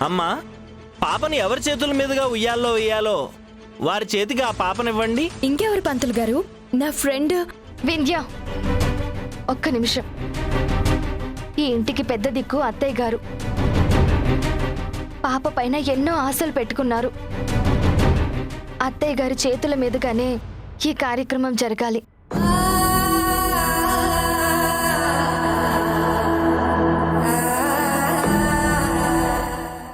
అమ్మా, పాపని ఎవరి చేతుల మీదుగా ఉయ్యాల్లో వేయాలో వారి చేతికి ఆ పాపనివ్వండి. ఇంకెవరు పంతులు గారు? నా ఫ్రెండ్ వింధ్య. ఒక్క నిమిషం. ఈ ఇంటికి పెద్ద దిక్కు అత్తయ్య గారు. పాప పైన ఎన్నో ఆశలు పెట్టుకున్నారు. అత్తయ్య గారి చేతుల మీదుగానే ఈ కార్యక్రమం జరగాలి.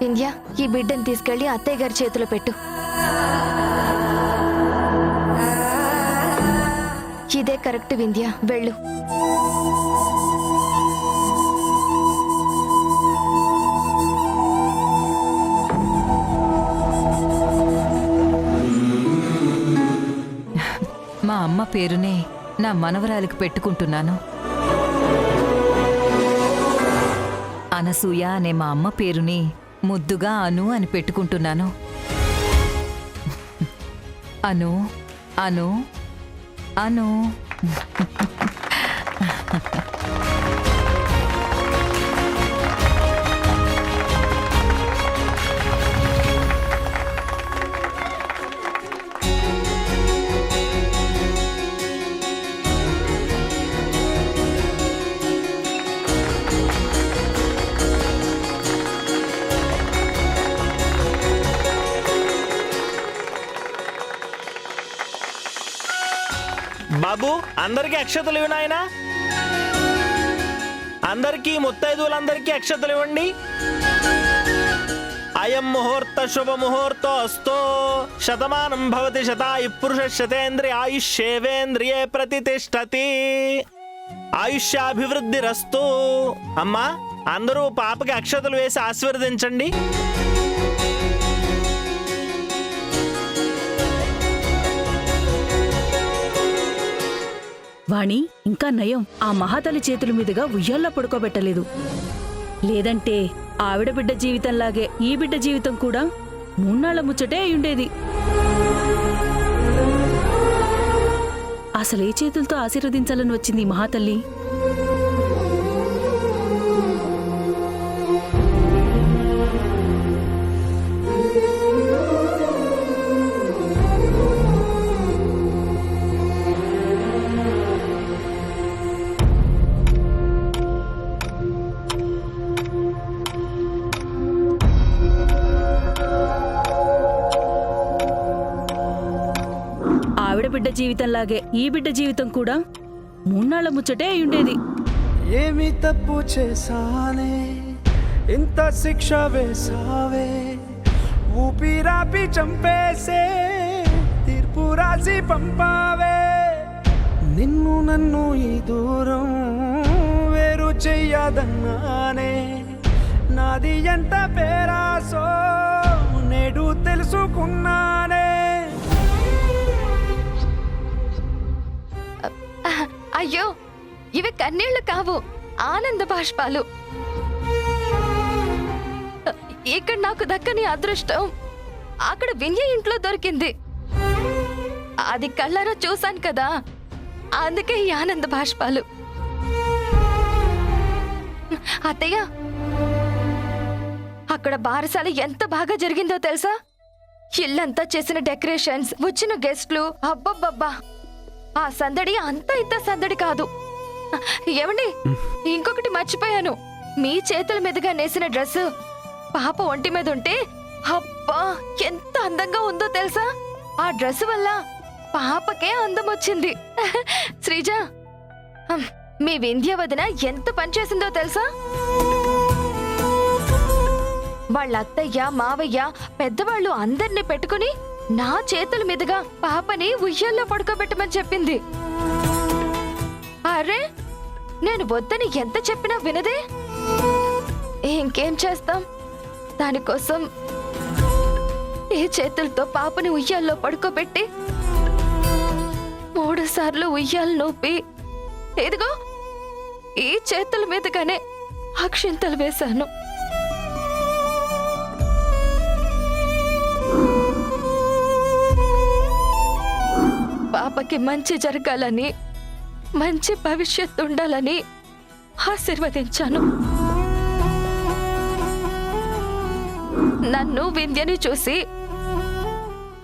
వింధ్య, ఈ బిడ్డను తీసుకెళ్లి అత్తయ్య గారి చేతిలో పెట్టు. ఇదే కరెక్ట్ వింధ్య, వెళ్ళు. మా అమ్మ పేరునే నా మనవరాలికి పెట్టుకుంటున్నాను. అనసూయ అనే మా అమ్మ పేరుని ముద్దుగా అను అని పెట్టుకుంటున్నాను. అను అను అను. బాబు, అందరికీ అక్షతలు ఇవ్వు నాయనా. అందరికీ, ముత్తైదువులందరికీ అక్షతలు ఇవ్వండి. అయం ముహూర్త శుభ ముహూర్తో అస్తో శతమానం భవతి శతాయు పురుష శతేంద్రియ ఆయుష్యేవేంద్రియే ప్రతిష్టతి. ఆయుష్యాభివృద్ధిరస్తు. అమ్మా, అందరూ పాపకి అక్షతలు వేసి ఆశీర్వదించండి. వాణి, ఇంకా నయం ఆ మహాతల్లి చేతుల మీదుగా ఉయ్యాల్లో పడుకోబెట్టలేదు. లేదంటే ఆవిడ బిడ్డ జీవితంలాగే ఈ బిడ్డ జీవితం కూడా మూన్నాళ్ల ముచ్చటే అయ్యుండేది. అసలే చేతులతో ఆశీర్వదించాలని వచ్చింది ఈ మహాతల్లి. ఆవిడ బిడ్డ జీవితంలాగే ఈ బిడ్డ జీవితం కూడా మూన్నాళ్ల ముచ్చటే అయ్యుండేది. ఏమి తప్పు చేసానే, ఇంత శిక్ష వేసావే, ఊపిరాపి చంపేసే తీర్పు రాసి పంపావే. నిన్ను నన్ను ఈ దూరం వేరు చెయ్యదన్నానే, నాది ఎంత పేరాసో నేడు తెలుసుకున్నానే. అయ్యో, ఇవి కన్నీళ్లు కావు, ఆనంద బాష్పాలు. ఇక్కడ నాకు దక్కని అదృష్టం అక్కడ వింధ్య ఇంట్లో దొరికింది. అది కళ్ళారా చూశాను కదా, అందుకే ఈ ఆనంద బాష్పాలు. అత్తయ్య, అక్కడ బారసాల ఎంత బాగా జరిగిందో తెలుసా? ఇల్లంతా చేసిన డెకరేషన్స్, వచ్చిన గెస్ట్లు, అబ్బబ్బబ్బా, ఆ సందడి అంతా ఇంత సందడి కాదు. ఏమండి, ఇంకొకటి మర్చిపోయాను. మీ చేతుల మీదుగా నేసిన డ్రెస్ పాప ఒంటి మీద ఉంటే అబ్బా ఎంత అందంగా ఉందో తెలుసా? ఆ డ్రెస్ వల్ల పాపకే అందం వచ్చింది. శ్రీజ, మీ వింధ్య వదిన ఎంత పనిచేసిందో తెలుసా? వాళ్ళ అత్తయ్య, మావయ్య, పెద్దవాళ్ళు అందరినీ పెట్టుకుని నా చేతుల మీదుగా పాపని ఉయ్యాల్లో పడుకోబెట్టమని చెప్పింది. అరే, నేను వద్దని ఎంత చెప్పినా వినదే. ఇంకేం చేస్తాం, దానికోసం ఈ చేతులతో పాపని ఉయ్యాల్లో పడుకోబెట్టి 3 సార్లు ఉయ్యాలు నూపి ఇదిగో ఈ చేతుల మీదుగానే అక్షింతలు వేశాను. పాపకి మంచి జరగాలని, మంచి భవిష్యత్తు ఉండాలని ఆశీర్వదించాను. నన్ను వింధ్యని చూసి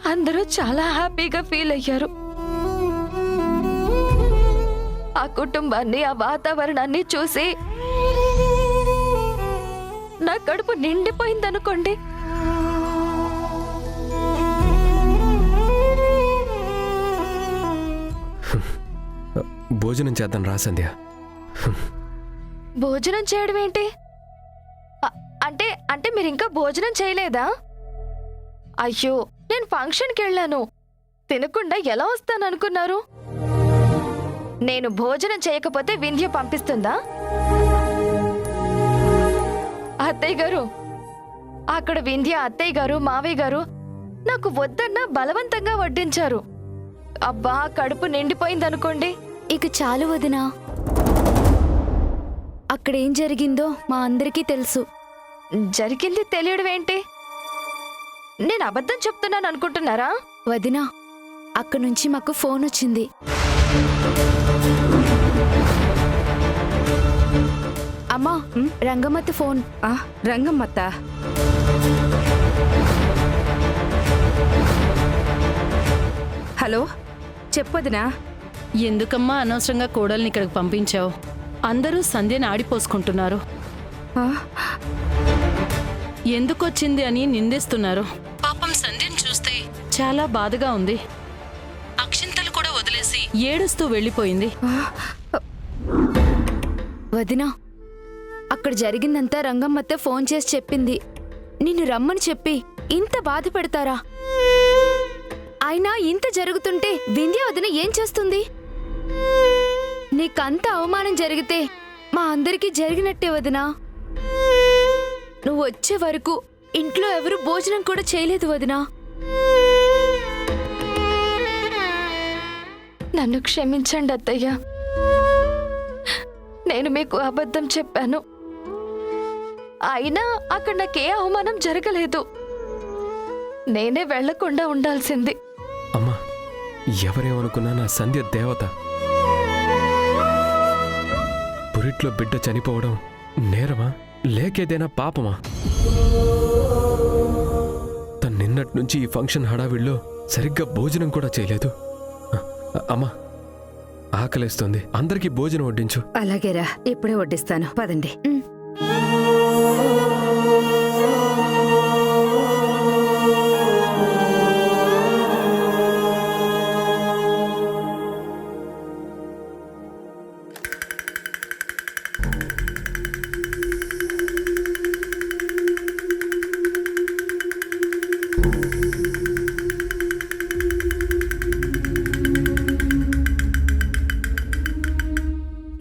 అందరూ చాలా హ్యాపీగా ఫీల్ అయ్యారు. ఆ కుటుంబాన్ని, ఆ వాతావరణాన్ని చూసి నా కడుపు నిండిపోయిందనుకోండి. భోజనం చేద్దాం రా సంధ్య. భోజనం చేయడం ఏంటి? అంటే అంటే మీరు ఇంకా భోజనం చేయలేదా? అయ్యో, నేను ఫంక్షన్కి వెళ్ళాను. తినకుండా ఎలా వస్తాననుకున్నారు? నేను భోజనం చేయకపోతే వింధ్య పంపిస్తుందా? అత్తయ్య గారు, అక్కడ వింధ్య అత్తయ్య గారు, మావయ్య గారు నాకు వద్దన్నా బలవంతంగా వడ్డించారు. అబ్బా, కడుపు నిండిపోయిందనుకోండి. ఇక చాలు వదినా. అక్కడేం జరిగిందో మా అందరికీ తెలుసు. జరిగింది తెలియడం ఏంటి? నేను అబద్ధం చెప్తున్నాను అనుకుంటున్నారా? వదినా, అక్కడి నుంచి మాకు ఫోన్ వచ్చింది. అమ్మా, రంగమ్మత్త ఫోన్. రంగమ్మత్త, హలో, చెప్పొదినా. ఎందుకమ్మా అనవసరంగా కోడల్ని ఇక్కడికి పంపించావు? అందరూ సంధ్యని ఆడిపోసుకుంటున్నారు. ఎందుకొచ్చింది అని నిందిస్తున్నారు. పాపం సంధ్యని చూస్తే చాలా బాధగా ఉంది. అక్షింతలు కూడా వదిలేసి ఏడుస్తూ వెళ్ళిపోయింది. వదినా, అక్కడ జరిగిందంతా రంగమ్మత్త ఫోన్ చేసి చెప్పింది. నిన్ను రమ్మని చెప్పి ఇంత బాధ పెడతారా? అయినా ఇంత జరుగుతుంటే వింధ్య వదిన ఏం చేస్తుంది? నీకంత అవమానం జరిగితే మా అందరికీ జరిగినట్టే వదినా. నువ్వు వచ్చే వరకు ఇంట్లో ఎవరు భోజనం కూడా చేయలేదు వదినా. నన్ను క్షమించండి అత్తయ్య. నేను మీకు అబద్ధం చెప్పాను. అయినా అక్కడ నాకే అవమానం జరగలేదు. నేనే వెళ్లకుండా ఉండాల్సింది. అమ్మా, ఎవరేమనుకున్నా నా సంధ్య దేవత. పురిట్లో బిడ్డ చనిపోవడం నేరమా లేకేదైనా పాపమా? తను నిన్నటి నుంచి ఈ ఫంక్షన్ హడావిడిలో సరిగ్గా భోజనం కూడా చేయలేదు. అమ్మా, ఆకలేస్తుంది, అందరికీ భోజనం వడ్డించు. అలాగేరా, ఇప్పుడే వడ్డిస్తాను, పదండి.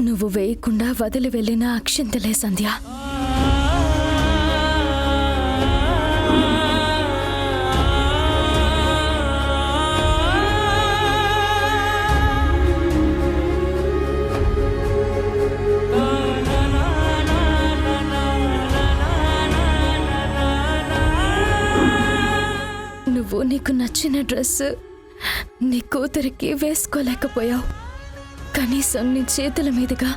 నువ్వు వేయకుండా వదిలి వెళ్ళిన అక్షింతలే సంధ్య. నువ్వు నీకు నచ్చిన డ్రెస్ నీ కూతురికి వేసుకోలేకపోయావు. కనీసం నీ చేతుల మీదుగా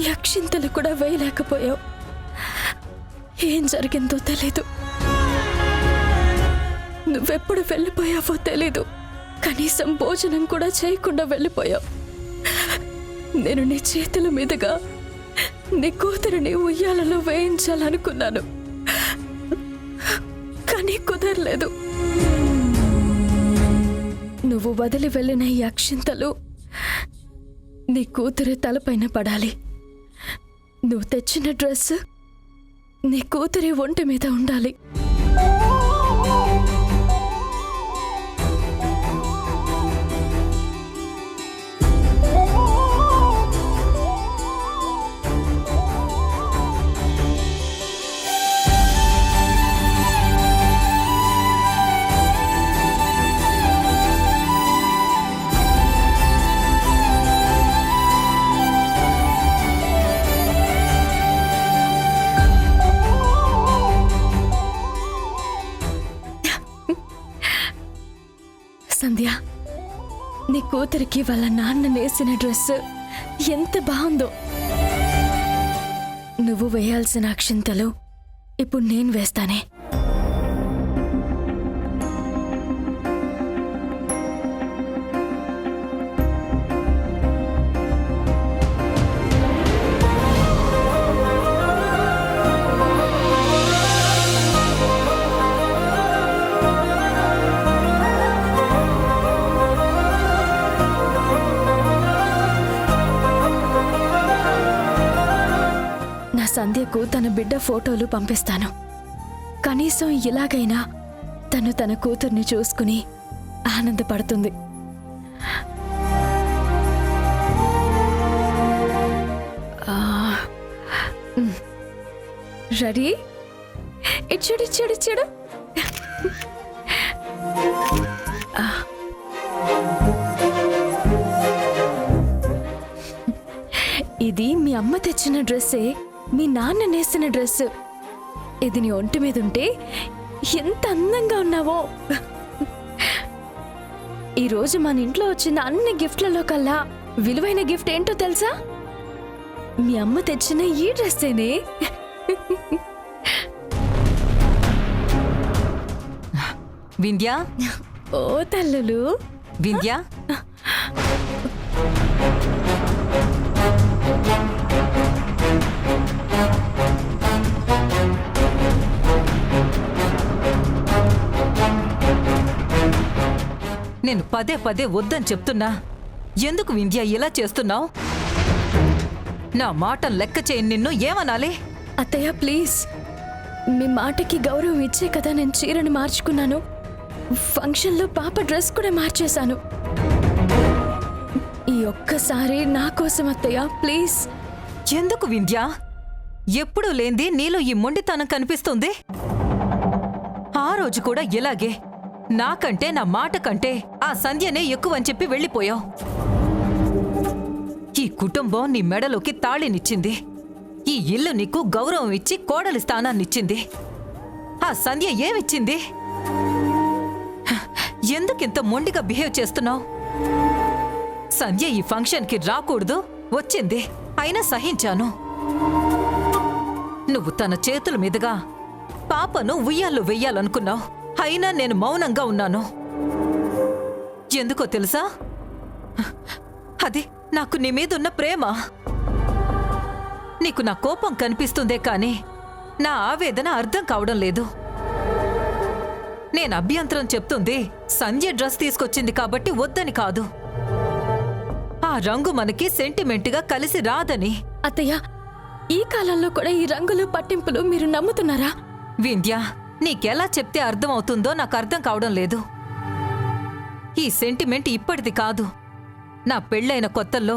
యక్షింతలు కూడా వేయలేకపోయావు. ఏం జరిగిందో తెలీదు. నువ్వెప్పుడు వెళ్ళిపోయావో తెలీదు. కనీసం భోజనం కూడా చేయకుండా వెళ్ళిపోయావు. నేను నీ చేతుల మీదుగా నీ కూతురిని ఉయ్యాలలో వేయించాలనుకున్నాను, కానీ కుదరలేదు. నువ్వు వదిలి వెళ్ళిన ఈ అక్షింతలు నీ కూతురి తలపైన పడాలి. నువ్వు తెచ్చిన డ్రెస్ నీ కూతురి ఒంటి మీద ఉండాలి. సంధ్య, నీ కూతురికి వాళ్ళ నాన్న నేసిన డ్రెస్ ఎంత బాగుందో. నువ్వు వేయాల్సిన అక్షింతలు ఇప్పుడు నేను వేస్తానే. నా సంధ్యకు తన బిడ్డ ఫోటోలు పంపిస్తాను. కనీసం ఇలాగైనా తను తన కూతుర్ని చూసుకుని ఆనందపడుతుంది. రెడీ? ఇచ్చాడు ఇచ్చాడు ఇచ్చాడు. ఇది మీ అమ్మ తెచ్చిన డ్రెస్సే, మీ నాన్న నేసిన డ్రెస్. ఇది నీ ఒంటి మీద ఉంటే ఎంత అందంగా ఉన్నావో. ఈరోజు మన ఇంట్లో వచ్చిన అన్ని గిఫ్ట్లలో కల్లా విలువైన గిఫ్ట్ ఏంటో తెలుసా? మీ అమ్మ తెచ్చిన ఈ డ్రెస్సేనే. వింధ్యా, ఓ తల్లులు. వింధ్యా, నేను పదే పదే వద్దని చెప్తున్నా. ఎందుకు వింధ్యా ఇలా చేస్తున్నావు? నా మాట లెక్క చేయని నిన్ను ఏమనాలి? అత్తయ్య ప్లీజ్, మీ మాటకి గౌరవం ఇచ్చే కదా నేను చీరని మార్చుకున్నాను. ఫంక్షన్లో పాప డ్రెస్ కూడా మార్చేశాను. ఈ ఒక్కసారి నా కోసం అత్తయ్య ప్లీజ్. ఎందుకు వింధ్యా? ఎప్పుడూ లేంది నీలో ఈ మొండితనం కనిపిస్తుంది. ఆ రోజు కూడా ఇలాగే నాకంటే నా మాట కంటే ఆ సంధ్యనే ఎక్కువని చెప్పి వెళ్ళిపోయావు. ఈ కుటుంబం నీ మెడలోకి తాళినిచ్చింది. ఈ ఇల్లు నీకు గౌరవం ఇచ్చి కోడలి స్థానాన్నిచ్చింది. ఆ సంధ్య ఏమిచ్చింది? ఎందుకింత మొండిగా బిహేవ్ చేస్తున్నావు? సంధ్య ఈ ఫంక్షన్కి రాకూడదు, వచ్చింది, అయినా సహించాను. నువ్వు తన చేతుల మీదుగా పాపను ఉయ్యాల్లో వెయ్యాలనుకున్నావు, అయినా నేను మౌనంగా ఉన్నాను. ఎందుకో తెలుసా? అది నాకు నీ మీదున్న ప్రేమ. నీకు నా కోపం కనిపిస్తుందే కానీ నా ఆవేదన అర్థం కావడం లేదు. నేను అభ్యంతరం చెప్తుంది సంధ్య డ్రెస్ తీసుకొచ్చింది కాబట్టి వద్దని కాదు, ఆ రంగు మనకి సెంటిమెంట్గా కలిసి రాదని. అత్తయ్య, ఈ కాలంలో కూడా ఈ రంగులు పట్టింపులు మీరు నమ్ముతున్నారా? వింధ్యా, నీకెలా చెప్తే అర్థమవుతుందో నాకు అర్థం కావడం లేదు. ఈ సెంటిమెంట్ ఇప్పటిది కాదు. నా పెళ్ళైన కొత్తల్లో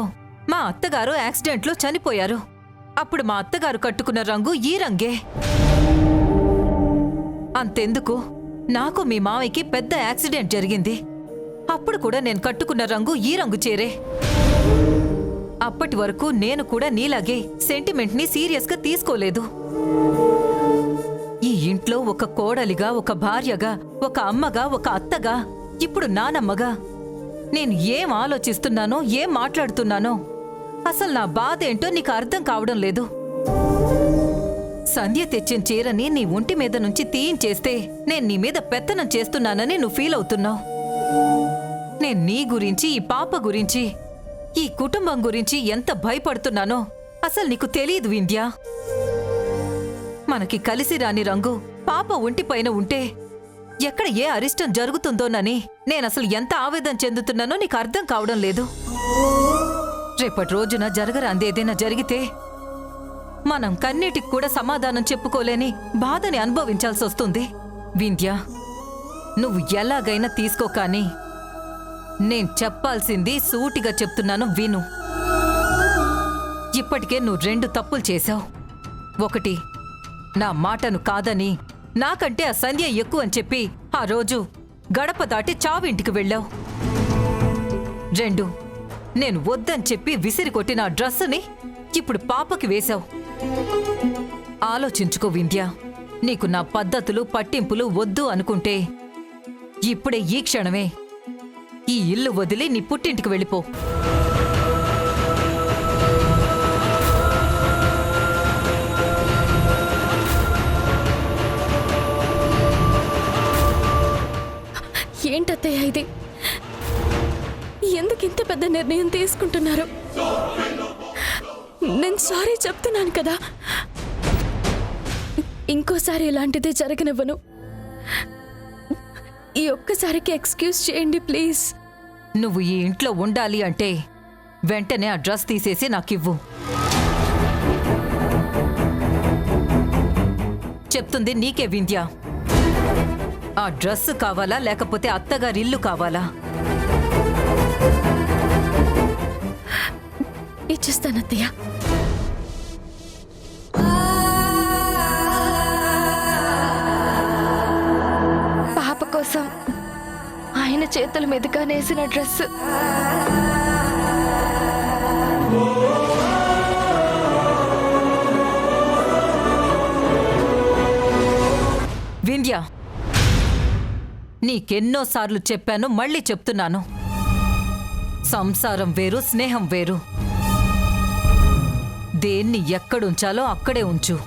మా అత్తగారు యాక్సిడెంట్లో చనిపోయారు. అప్పుడు మా అత్తగారు కట్టుకున్న రంగు ఈ రంగే. అంతెందుకు, నాకు మీ మావయ్యకి పెద్ద యాక్సిడెంట్ జరిగింది. అప్పుడు కూడా నేను కట్టుకున్న రంగు ఈ రంగు చీరే. అప్పటి వరకు నేను కూడా నీలాగే సెంటిమెంట్ని సీరియస్గా తీసుకోలేదు. ఈ ఇంట్లో ఒక కోడలిగా, ఒక భార్యగా, ఒక అమ్మగా, ఒక అత్తగా, ఇప్పుడు నానమ్మగా నేను ఏం ఆలోచిస్తున్నానో, ఏం మాట్లాడుతున్నానో, అసలు నా బాధ ఏంటో నీకు అర్థం కావడం లేదు. సంధ్య తెచ్చిన చీరని నీ ఒంటి మీద నుంచి తీయించేస్తే నేను నీ మీద పెత్తనం చేస్తున్నానని నువ్వు ఫీల్ అవుతున్నావు. నేను నీ గురించి, ఈ పాప గురించి, ఈ కుటుంబం గురించి ఎంత భయపడుతున్నానో అసలు నీకు తెలియదు వింధ్యా. మనకి కలిసి రాని రంగు పాప ఒంటిపైన ఉంటే ఎక్కడ ఏ అరిష్టం జరుగుతుందోనని నేనసలు ఎంత ఆవేదన చెందుతున్నానో నీకు అర్థం కావడం లేదు. రేపటి రోజున జరగరాంది ఏదైనా జరిగితే మనం కన్నీటికి కూడా సమాధానం చెప్పుకోలేని బాధని అనుభవించాల్సి వస్తుంది. వింధ్యా, నువ్వు ఎలాగైనా తీసుకో, కానీ నేను చెప్పాల్సింది సూటిగా చెప్తున్నాను విను. ఇప్పటికే నువ్వు 2 తప్పులు చేశావు. 1, నా మాటను కాదని నాకంటే ఆ సంధ్య ఎక్కువ అని చెప్పి ఆ రోజు గడప దాటి చావింటికి వెళ్ళావు. 2, నేను వద్దని చెప్పి విసిరి కొట్టిన ఆ డ్రెస్సుని ఇప్పుడు పాపకి వేశావు. ఆలోచించుకో వింధ్యా, నీకు నా పద్ధతులు, పట్టింపులు వద్దు అనుకుంటే ఇప్పుడే ఈ క్షణమే ఈ ఇల్లు వదిలి నీ పుట్టింటికి వెళ్ళిపో. అత్తయ్య ఇది? ఎందుకు ఇంత పెద్ద నిర్ణయం తీసుకుంటున్నారు? నేను సారీ చెప్తున్నాను కదా, ఇంకోసారి ఇలాంటిది జరగనివ్వను. ఈ ఒక్కసారికి ఎక్స్క్యూజ్ చేయండి ప్లీజ్. నువ్వు ఈ ఇంట్లో ఉండాలి అంటే వెంటనే ఆ డ్రెస్ తీసేసి నాకివ్వు. చెప్తుంది నీకే వింధ్య. ఆ డ్రెస్ కావాలా లేకపోతే అత్తగారిల్లు కావాలా? ఇచ్చేస్తాను అత్తయ్య. పాప కోసం ఆయన చేతుల మీదుగా నేసిన డ్రెస్. వింధ్య, నీకెన్నోసార్లు చెప్పాను, మళ్ళీ చెప్తున్నాను. సంసారం వేరు, స్నేహం వేరు. దేన్ని ఎక్కడుంచాలో అక్కడే ఉంచు.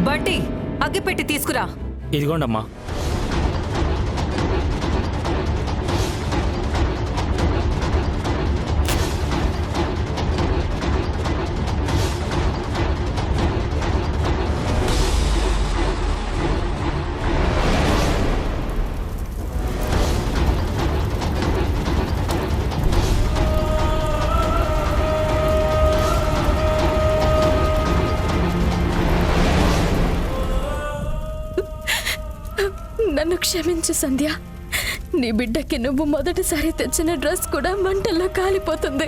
బంటి, అగ్గిపెట్టి తీసుకురా. ఇదిగోండమ్మా. నన్ను క్షమించు సంధ్య. నీ బిడ్డకి నువ్వు మొదటిసారి తెచ్చిన డ్రెస్ కూడా మంటల్లో కాలిపోతుంది.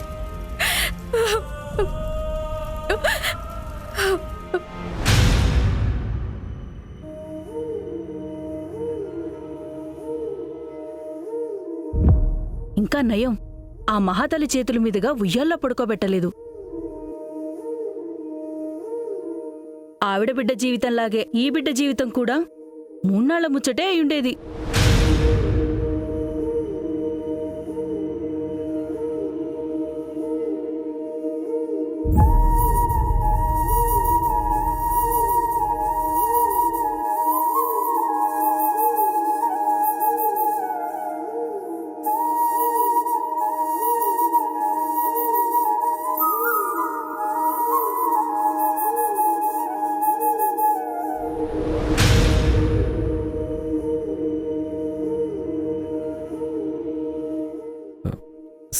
ఇంకా నయం, ఆ మహాతల్లి చేతుల మీదుగా ఉయ్యాల్లో పడుకోబెట్టలేదు. ఆవిడ బిడ్డ జీవితంలాగే ఈ బిడ్డ జీవితం కూడా 3 నాళ్ల ముచ్చటే అయ్యుండేది.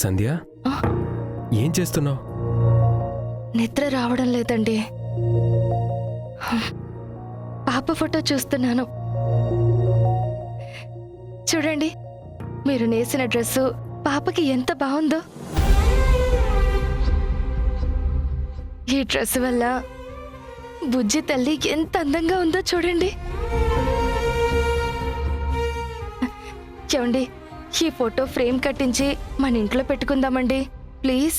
సంధ్య, ఏం చేస్తున్నావు? నిద్ర రావడం లేదండి. పాప ఫోటో చూస్తున్నాను. చూడండి, మీరు నేసిన డ్రెస్సు పాపకి ఎంత బాగుందో. ఈ డ్రెస్ వల్ల బుజ్జి తల్లి ఎంత అందంగా ఉందో చూడండి. చూడండి, ఈ ఫోటో ఫ్రేమ్ కట్టించి మన ఇంట్లో పెట్టుకుందామండి ప్లీజ్.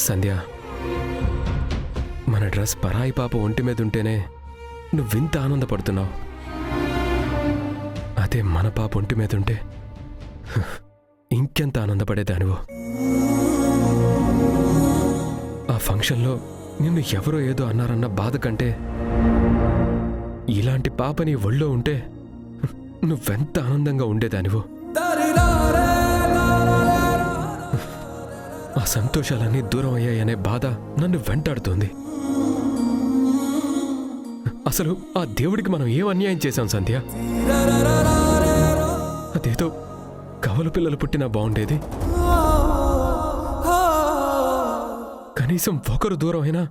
సంధ్య, మన డ్రెస్ పరాయి పాప ఒంటి మీద ఉంటేనే నువ్వింత ఆనందపడుతున్నావు. అదే మన పాప ఒంటి మీద ఉంటే ఇంకెంత ఆనందపడేదానివో. ఆ ఫంక్షన్లో నిన్ను ఎవరో ఏదో అన్నారన్న బాధ కంటే ఇలాంటి పాప నీ ఒళ్ళో ఉంటే నువ్వెంత ఆనందంగా ఉండేదానివో. ఆ సంతోషాలన్నీ దూరం అయ్యాయనే బాధ నన్ను వెంటాడుతోంది. అసలు ఆ దేవుడికి మనం ఏం అన్యాయం చేశాం సంధ్య? అదేదో కవల పిల్లలు పుట్టినా బాగుండేది. కనీసం ఒకరు దూరం అయినా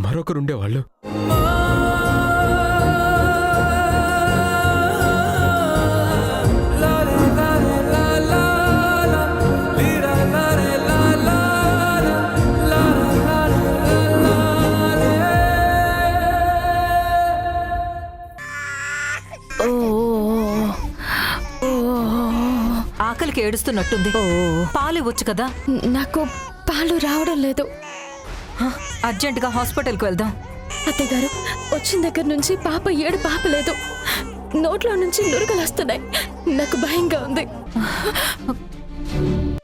మరొకరుండేవాళ్ళు. ఆకలికి ఏడుస్తున్నట్టుంది. పాలు ఇవ్వచ్చు కదా. నాకు పాలు రావడం లేదు. అర్జెంటుగా హాస్పిటల్కి వెళ్దాం. అత్తయ్యగారు వచ్చిన దగ్గర నుంచి పాప ఏడు పాపలేదు. నోట్లో నుంచి నురగలు వస్తున్నాయి. నాకు భయంగా ఉంది.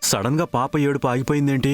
సడన్ గా పాప ఏడుపు ఆగిపోయిందేంటి?